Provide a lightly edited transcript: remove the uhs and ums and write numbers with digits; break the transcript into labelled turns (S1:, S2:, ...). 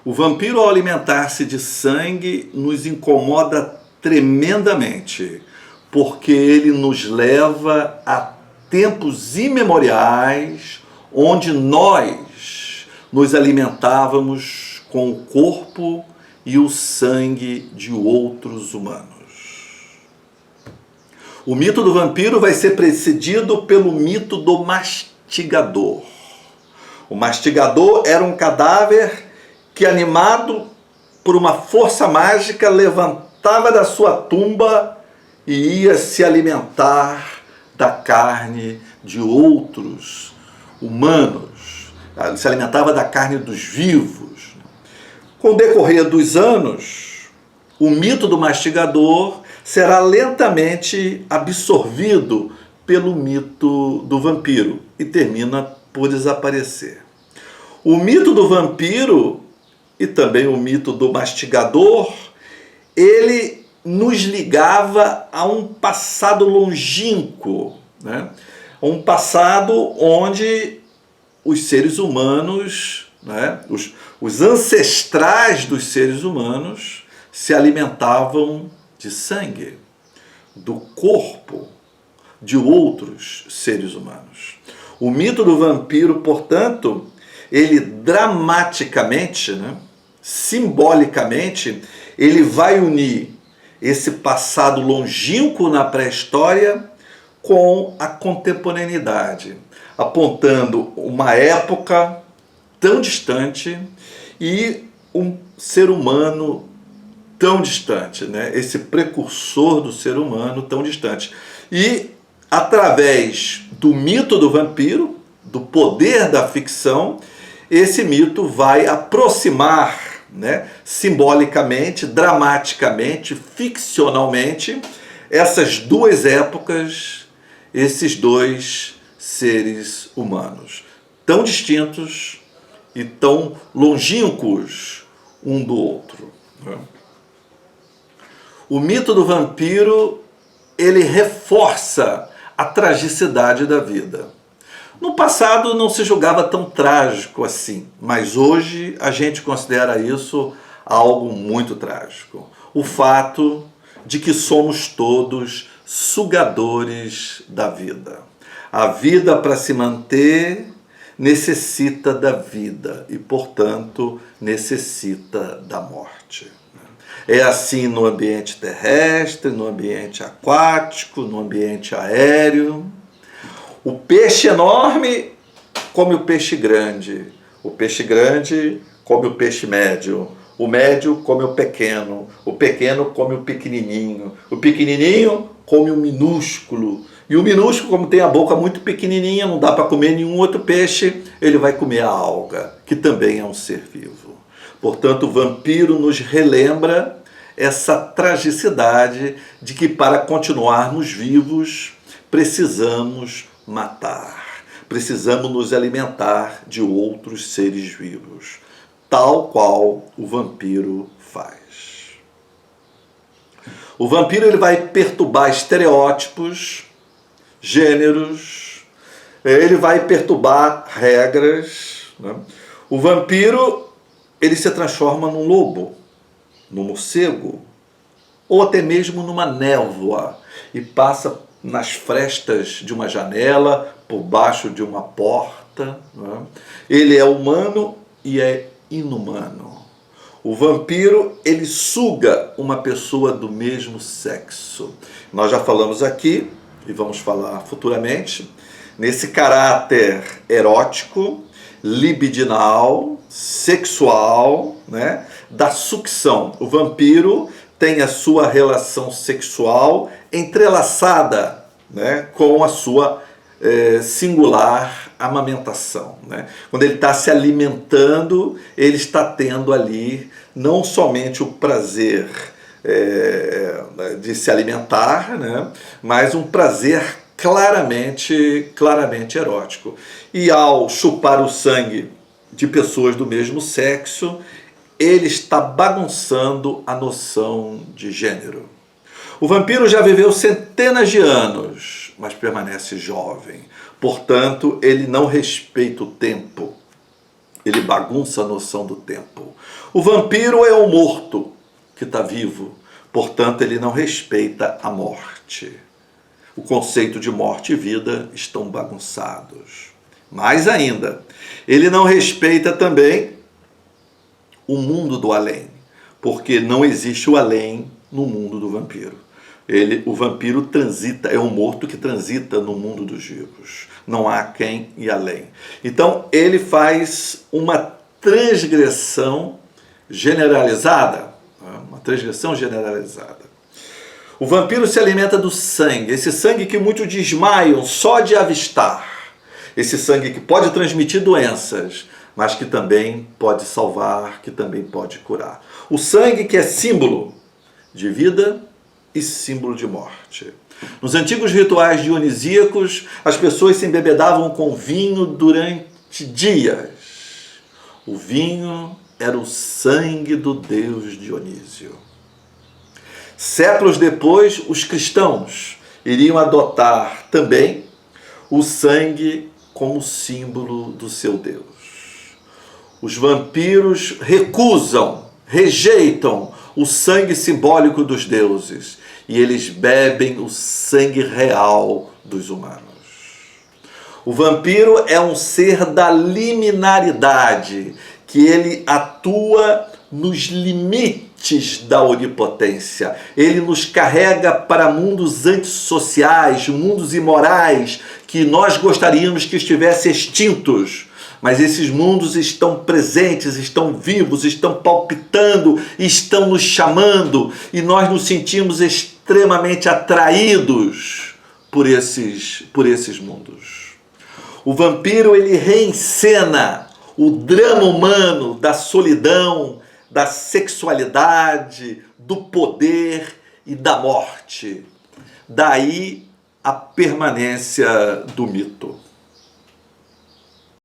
S1: O vampiro, ao alimentar-se de sangue, nos incomoda tremendamente, porque ele nos leva a tempos imemoriais, onde nós nos alimentávamos com o corpo e o sangue de outros humanos. O mito do vampiro vai ser precedido pelo mito do mastigador. O mastigador era um cadáver que, animado por uma força mágica, levantava da sua tumba e ia se alimentar da carne de outros humanos. Se alimentava da carne dos vivos. Com o decorrer dos anos, o mito do mastigador será lentamente absorvido pelo mito do vampiro e termina por desaparecer. O mito do vampiro e também o mito do mastigador, ele nos ligava a um passado longínquo, né? Um passado onde os seres humanos, né? Os ancestrais dos seres humanos se alimentavam de sangue, do corpo de outros seres humanos. O mito do vampiro, portanto, ele dramaticamente, né, simbolicamente, ele vai unir esse passado longínquo na pré-história com a contemporaneidade, apontando uma época tão distante e um ser humano tão distante, né? Esse precursor do ser humano tão distante. E através do mito do vampiro, do poder da ficção, esse mito vai aproximar, né, simbolicamente, dramaticamente, ficcionalmente, essas duas épocas, esses dois seres humanos, tão distintos e tão longínquos um do outro, né? O mito do vampiro, ele reforça a tragicidade da vida. No passado não se julgava tão trágico assim, mas hoje a gente considera isso algo muito trágico. O fato de que somos todos sugadores da vida. A vida, para se manter, necessita da vida e, portanto, necessita da morte. É assim no ambiente terrestre, no ambiente aquático, no ambiente aéreo. O peixe enorme come o peixe grande. O peixe grande come o peixe médio. O médio come o pequeno come o pequenininho come o minúsculo. E o minúsculo, como tem a boca muito pequenininha, não dá para comer nenhum outro peixe, ele vai comer a alga, que também é um ser vivo. Portanto, o vampiro nos relembra essa tragicidade de que, para continuarmos vivos, precisamos matar, precisamos nos alimentar de outros seres vivos, tal qual o vampiro faz. O vampiro, ele vai perturbar estereótipos, gêneros, ele vai perturbar regras, né? O vampiro, ele se transforma num lobo, num morcego, ou até mesmo numa névoa, e passa nas frestas de uma janela, por baixo de uma porta, né? Ele é humano e é inumano. O vampiro, ele suga uma pessoa do mesmo sexo. Nós já falamos aqui, e vamos falar futuramente, nesse caráter erótico, libidinal, sexual, né, da sucção. O vampiro tem a sua relação sexual entrelaçada, né, com a sua singular amamentação, né? Quando ele está se alimentando, ele está tendo ali não somente o prazer de se alimentar, né, mas um prazer claramente erótico. E ao chupar o sangue de pessoas do mesmo sexo, ele está bagunçando a noção de gênero. O vampiro já viveu centenas de anos, mas permanece jovem. Portanto, ele não respeita o tempo. Ele bagunça a noção do tempo. O vampiro é o morto que está vivo, portanto ele não respeita a morte. O conceito de morte e vida estão bagunçados. Mais ainda, ele não respeita também o mundo do além, porque não existe o além no mundo do vampiro. O vampiro transita, é um morto que transita no mundo dos vivos. Não há quem ir além. Então ele faz uma transgressão generalizada. Uma transgressão generalizada. O vampiro se alimenta do sangue, esse sangue que muitos desmaiam só de avistar. Esse sangue que pode transmitir doenças, mas que também pode salvar, que também pode curar. O sangue que é símbolo de vida e símbolo de morte. Nos antigos rituais dionisíacos, as pessoas se embebedavam com vinho durante dias. O vinho era o sangue do deus Dionísio. Séculos depois, os cristãos iriam adotar também o sangue como símbolo do seu Deus. Os vampiros rejeitam o sangue simbólico dos deuses e eles bebem o sangue real dos humanos. O vampiro é um ser da liminaridade, que ele atua nos limites da onipotência. Ele nos carrega para mundos antissociais, mundos imorais, que nós gostaríamos que estivessem extintos. Mas esses mundos estão presentes, estão vivos, estão palpitando, estão nos chamando e nós nos sentimos extremamente atraídos por esses mundos. O vampiro, ele reencena o drama humano da solidão, da sexualidade, do poder e da morte. Daí a permanência do mito.